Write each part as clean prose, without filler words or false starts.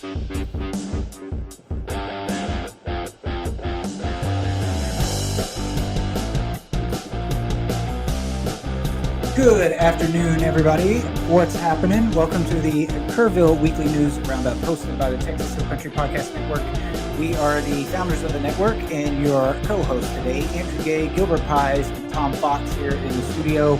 Good afternoon, everybody. What's happening? Welcome to the Kerrville Weekly News Roundup, hosted by the Texas Hill Country Podcast Network. We are the founders of the network and your co-hosts today, Andrew Gay, Gilbert Pies, and Tom Fox here in the studio.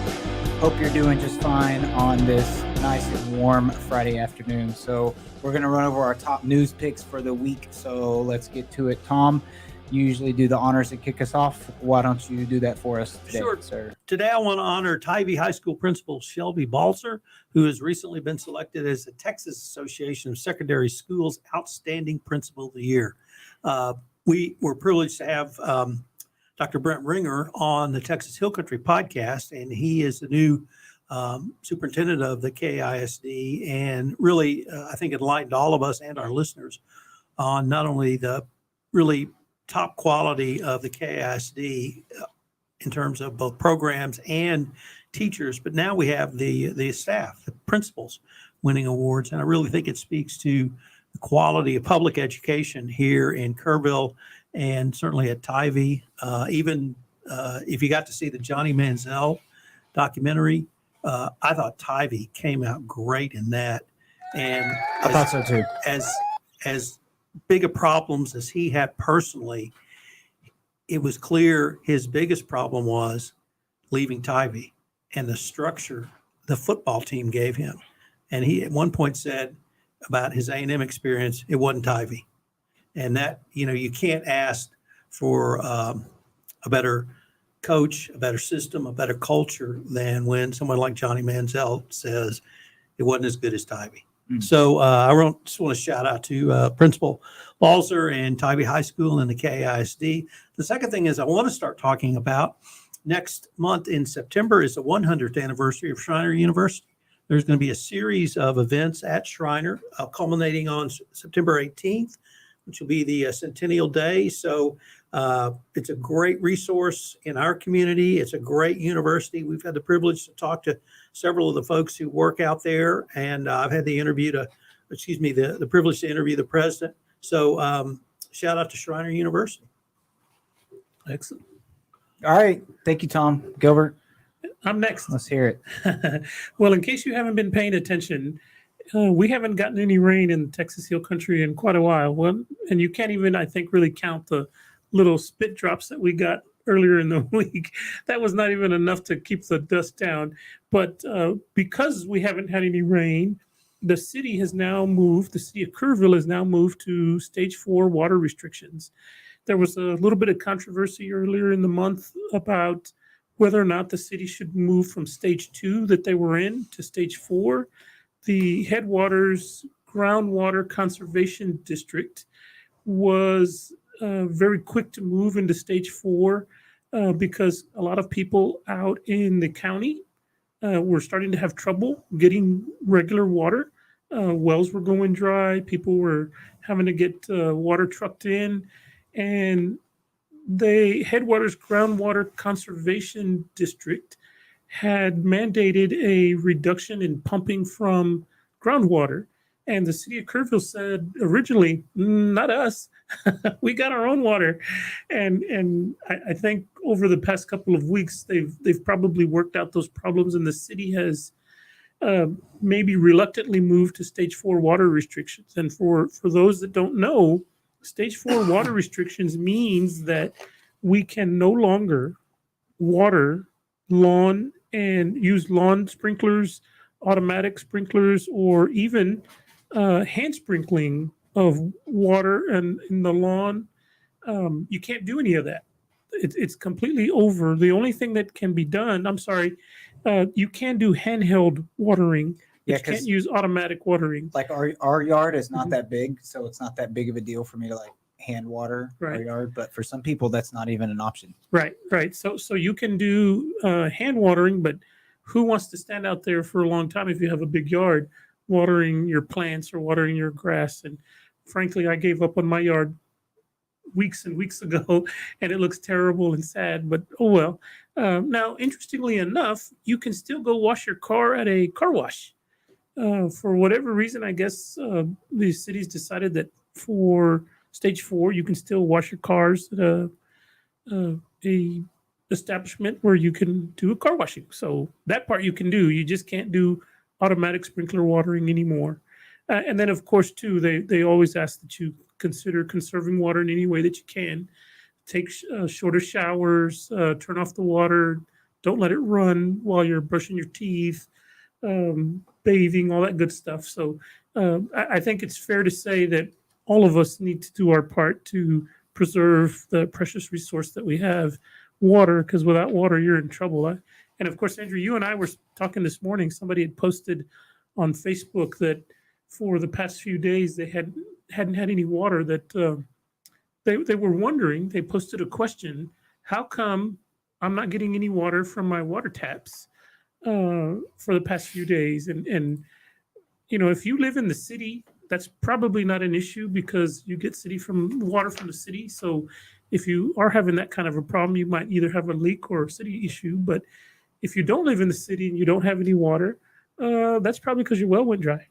Hope you're doing just fine on this nice and warm Friday afternoon. So we're going to run over our top news picks for the week. So let's get to it. Tom, you usually do the honors and kick us off. Why don't you do that for us today, Sure. sir? Today I want to honor Tybee High School Principal Shelby Balser, who has recently been selected as the Texas Association of Secondary Schools Outstanding Principal of the Year. We were privileged to have Dr. Brent Ringer on the Texas Hill Country podcast, and he is the new superintendent of the KISD, and really, I think enlightened all of us and our listeners on not only the really top quality of the KISD in terms of both programs and teachers, but now we have the staff, the principals winning awards. And I really think it speaks to the quality of public education here in Kerrville and certainly at Tybee. Even if you got to see the Johnny Manziel documentary, I thought Tybee came out great in that. And I thought so too. As big a problems as he had personally, it was clear his biggest problem was leaving Tybee and the structure the football team gave him. And he at one point said about his A&M experience, it wasn't Tybee. And that, you can't ask for a better coach, a better system, a better culture than when someone like Johnny Manziel says it wasn't as good as Tybee. So I just want to shout out to Principal Balser and Tybee High School and the KISD. The second thing is I want to start talking about next month in September is the 100th anniversary of Schreiner University. There's going to be a series of events at Schreiner culminating on September 18th, which will be the Centennial Day. So it's a great resource in our community. It's a great university. We've had the privilege to talk to several of the folks who work out there, and I've had the privilege to interview the president. So shout out to Schreiner University. Excellent. All right. Thank you, Tom. Gilbert, I'm next. let's hear it. Well, in case you haven't been paying attention, we haven't gotten any rain in Texas Hill Country in quite a while. Well, and you can't even, I think, really count the little spit drops that we got earlier in the week. That was not even enough to keep the dust down. But because we haven't had any rain, the city of Kerrville has now moved to stage 4 water restrictions. There was a little bit of controversy earlier in the month about whether or not the city should move from stage 2 that they were in to stage 4. The Headwaters Groundwater Conservation District was very quick to move into stage 4 because a lot of people out in the county were starting to have trouble getting regular water. Wells were going dry. People were having to get water trucked in. And the Headwaters Groundwater Conservation District had mandated a reduction in pumping from groundwater. And the city of Kerrville said originally, not us. We got our own water. And I think over the past couple of weeks, they've probably worked out those problems, and the city has maybe reluctantly moved to stage 4 water restrictions. And for those that don't know, stage 4 water restrictions means that we can no longer water lawn and use lawn sprinklers, automatic sprinklers, or even hand sprinkling of water and in the lawn. You can't do any of that. It's completely over. The only thing that can be done, you can do handheld watering. You can't use automatic watering. Like our yard is not that big, so it's not that big of a deal for me to hand water our yard. But for some people, that's not even an option. Right. So you can do hand watering, but who wants to stand out there for a long time if you have a big yard watering your plants or watering your grass? And frankly, I gave up on my yard weeks and weeks ago, and it looks terrible and sad, but oh well. Now, interestingly enough, you can still go wash your car at a car wash. For whatever reason, I guess the cities decided that for stage 4, you can still wash your cars at a establishment where you can do a car washing. So that part you can do. You just can't do automatic sprinkler watering anymore. And then, of course, too, they always ask that you consider conserving water in any way that you can. Take shorter showers, turn off the water, don't let it run while you're brushing your teeth, bathing, all that good stuff. So I think it's fair to say that all of us need to do our part to preserve the precious resource that we have, water, because without water, you're in trouble. And of course, Andrew, you and I were talking this morning. Somebody had posted on Facebook that for the past few days they hadn't had any water. That they were wondering. They posted a question: how come I'm not getting any water from my water taps for the past few days? And if you live in the city, that's probably not an issue because you get water from the city. So if you are having that kind of a problem, you might either have a leak or a city issue. But if you don't live in the city and you don't have any water, that's probably because your well went dry.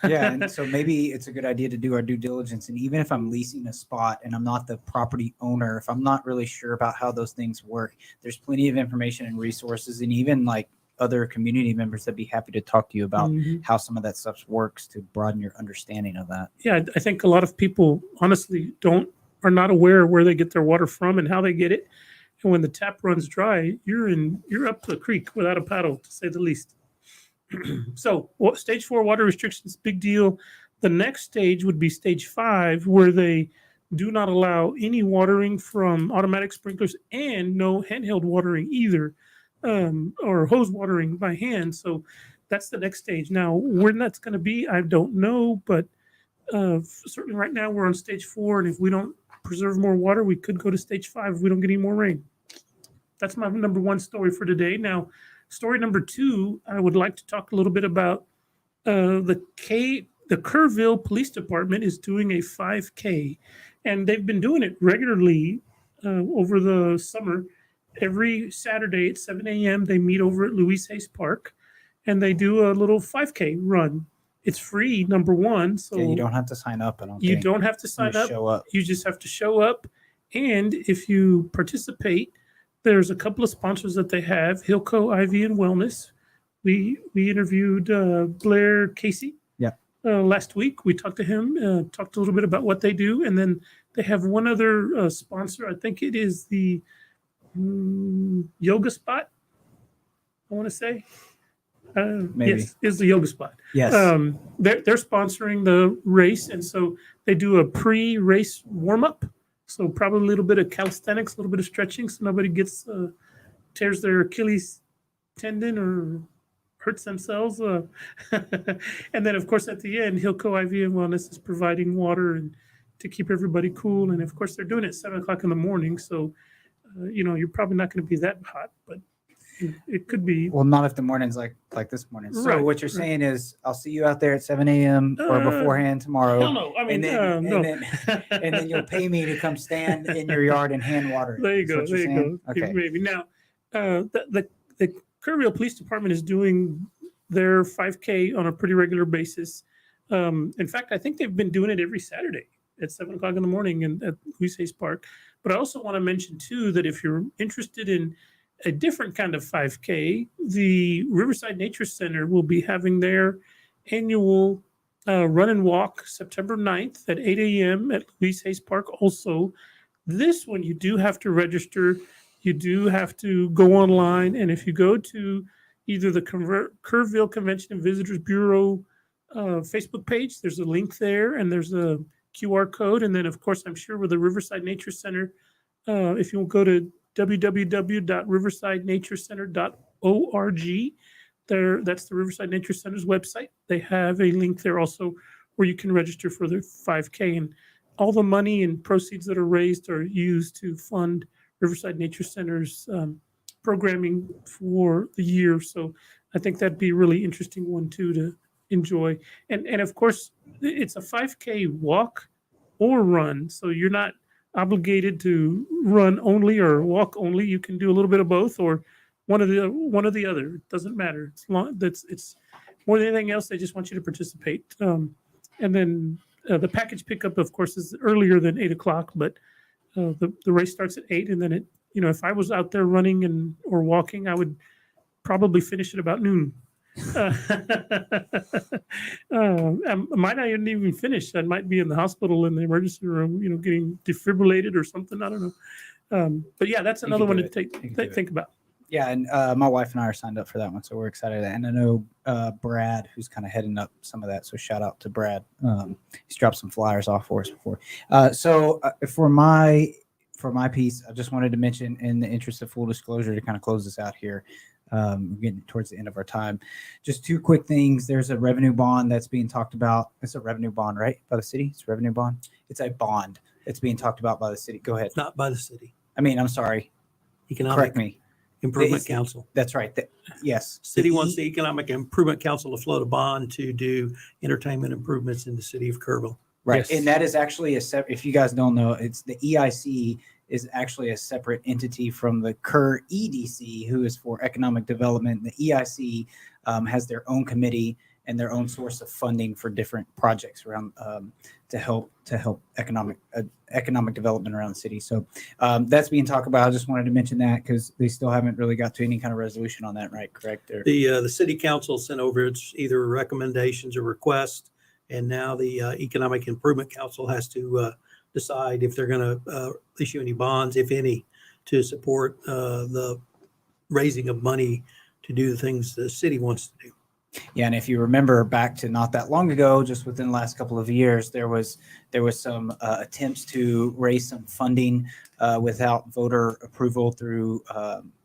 Yeah, and so maybe it's a good idea to do our due diligence. And even if I'm leasing a spot and I'm not the property owner, if I'm not really sure about how those things work, there's plenty of information and resources, and even like other community members that'd be happy to talk to you about how some of that stuff works to broaden your understanding of that. Yeah, I think a lot of people honestly are not aware of where they get their water from and how they get it. And when the tap runs dry, you're up the creek without a paddle, to say the least. So stage 4 water restrictions, big deal. The next stage would be stage 5, where they do not allow any watering from automatic sprinklers and no handheld watering either, or hose watering by hand. So that's the next stage. Now, when that's going to be, I don't know, but certainly right now we're on stage 4, and if we don't preserve more water, we could go to stage 5 if we don't get any more rain. That's my number 1 story for today. Now, story number 2, I would like to talk a little bit about the Kerrville Police Department is doing a 5K, and they've been doing it regularly over the summer. Every Saturday at 7 a.m., they meet over at Louise Hayes Park, and they do a little 5K run. It's free, number 1. So yeah, you don't have to sign up. You don't have to sign up. Show up. You just have to show up. And if you participate, there's a couple of sponsors that they have: Hilco IV and Wellness. We interviewed Blair Casey last week. We talked to him, talked a little bit about what they do. And then they have one other sponsor. I think it is the Yoga Spot, I want to say. Maybe. Yes, is the Yoga Spot. Yes. They're sponsoring the race. And so they do a pre-race warm-up. So probably a little bit of calisthenics, a little bit of stretching, so nobody tears their Achilles tendon or hurts themselves. And then, of course, at the end, Hilco IV and Wellness is providing water and to keep everybody cool. And, of course, they're doing it at 7 o'clock in the morning. So, you're probably not going to be that hot, but it could be. Well, not if the morning's like this morning. So Right, what you're saying is I'll see you out there at 7 a.m. or beforehand tomorrow. Hell no. I mean, and then you'll pay me to come stand in your yard and hand water. There you go. There you go. Okay. Maybe. Now, the Kerrville Police Department is doing their 5K on a pretty regular basis. In fact, I think they've been doing it every Saturday at 7 o'clock in the morning at Louise Hayes Park. But I also want to mention, too, that if you're interested in a different kind of 5K, the Riverside Nature Center will be having their annual run and walk September 9th at 8 a.m. at Louise Hayes Park. Also, this one you do have to register. You do have to go online. And if you go to either the Kerrville Convention and Visitors Bureau Facebook page, there's a link there and there's a QR code. And then, of course, I'm sure with the Riverside Nature Center, if you'll go to www.riversidenaturecenter.org. That's the Riverside Nature Center's website. They have a link there also where you can register for their 5K, and all the money and proceeds that are raised are used to fund Riverside Nature Center's programming for the year. So I think that'd be a really interesting one too to enjoy. And of course, it's a 5K walk or run, so you're not obligated to run only or walk only. You can do a little bit of both or one or the other. It doesn't matter. It's more than anything else, they just want you to participate. And then the package pickup, of course, is earlier than 8:00, but the race starts at 8, and then it, if I was out there running or walking, I would probably finish at about noon. I might not even finish. I might be in the hospital in the emergency room, getting defibrillated or something. I don't know. But yeah, that's another one to think about. Yeah, and my wife and I are signed up for that one, so we're excited. And I know Brad, who's kind of heading up some of that. So shout out to Brad. He's dropped some flyers off for us before. So for my piece, I just wanted to mention, in the interest of full disclosure, to kind of close this out here. We're getting towards the end of our time. Just two quick things. There's a revenue bond that's being talked about. It's a revenue bond, right? By the city? It's a revenue bond. It's a bond. It's being talked about by the city. Go ahead. Not by the city. I'm sorry. Correct me. Improvement Council. That's right. Yes. City wants the Economic Improvement Council to float a bond to do entertainment improvements in the city of Kerrville. Right. Yes. And that is actually if you guys don't know, it's the EIC is actually a separate entity from the Kerr EDC, who is for economic development. The EIC has their own committee and their own source of funding for different projects around to help economic development around the city. So that's being talked about. I just wanted to mention that because they still haven't really got to any kind of resolution on that, right? Correct? The city council sent over its either recommendations or requests, and now the Economic Improvement Council has to decide if they're going to issue any bonds, if any, to support the raising of money to do the things the city wants to do. Yeah, and if you remember back to not that long ago, just within the last couple of years, there was some attempts to raise some funding without voter approval through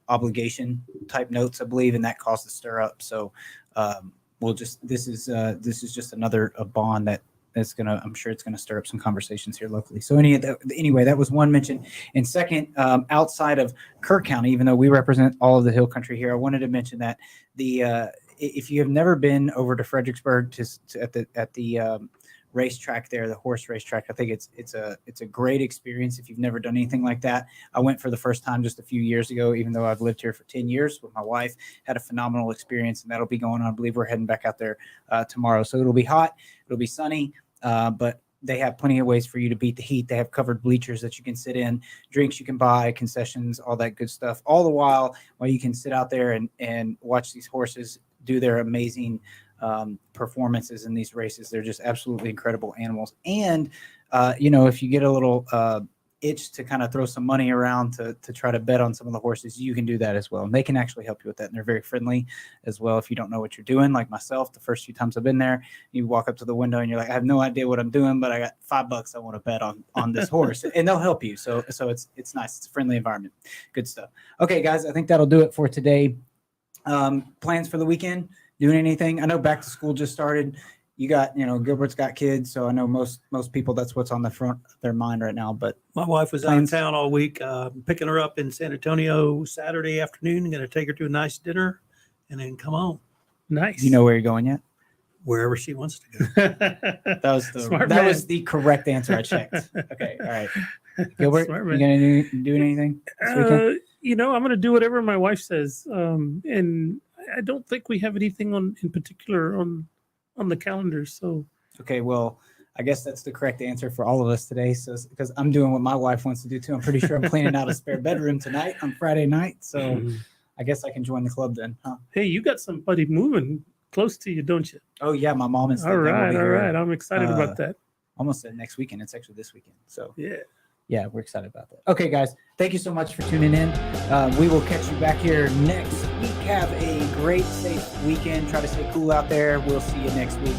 obligation type notes, I believe, and that caused a stir up. So this is just another bond that's gonna, I'm sure it's gonna stir up some conversations here locally. So anyway, that was one mention. And second, outside of Kerr County, even though we represent all of the Hill Country here, I wanted to mention that if you have never been over to Fredericksburg at the racetrack there, the horse racetrack, I think it's a great experience if you've never done anything like that. I went for the first time just a few years ago, even though I've lived here for 10 years with my wife. Had a phenomenal experience, and that'll be going on. I believe we're heading back out there tomorrow. So it'll be hot, it'll be sunny, but they have plenty of ways for you to beat the heat. They have covered bleachers that you can sit in, drinks you can buy, concessions, all that good stuff. All the while you can sit out there and watch these horses do their amazing performances in these races. They're just absolutely incredible animals. And, if you get a little itch to kind of throw some money around to try to bet on some of the horses, you can do that as well. And they can actually help you with that. And they're very friendly as well. If you don't know what you're doing, like myself, the first few times I've been there, you walk up to the window and you're like, I have no idea what I'm doing, but I got $5 I want to bet on this horse, and they'll help you. So it's nice. It's a friendly environment. Good stuff. Okay, guys, I think that'll do it for today. Plans for the weekend? Doing anything? I know back to school just started. You got, Gilbert's got kids, so I know most people, that's what's on the front of their mind right now. But my wife was out of town all week, picking her up in San Antonio Saturday afternoon. I'm going to take her to a nice dinner and then come home. Nice. You know where you're going yet? Wherever she wants to go. That was the correct answer. I checked. Okay, all right. Gilbert, you gonna do anything this weekend? I'm gonna do whatever my wife says, and I don't think we have anything in particular on the calendar. So okay, well, I guess that's the correct answer for all of us today. So because I'm doing what my wife wants to do too. I'm pretty sure I'm cleaning out a spare bedroom tonight on Friday night. So I guess I can join the club then, huh? Hey, you got somebody moving close to you, don't you? Oh yeah, my mom is. All right. I'm excited about that. Almost said next weekend. It's actually this weekend. So yeah, we're excited about that. Okay, guys, thank you so much for tuning in. We will catch you back here next week. Have a great, safe weekend. Try to stay cool out there. We'll see you next week.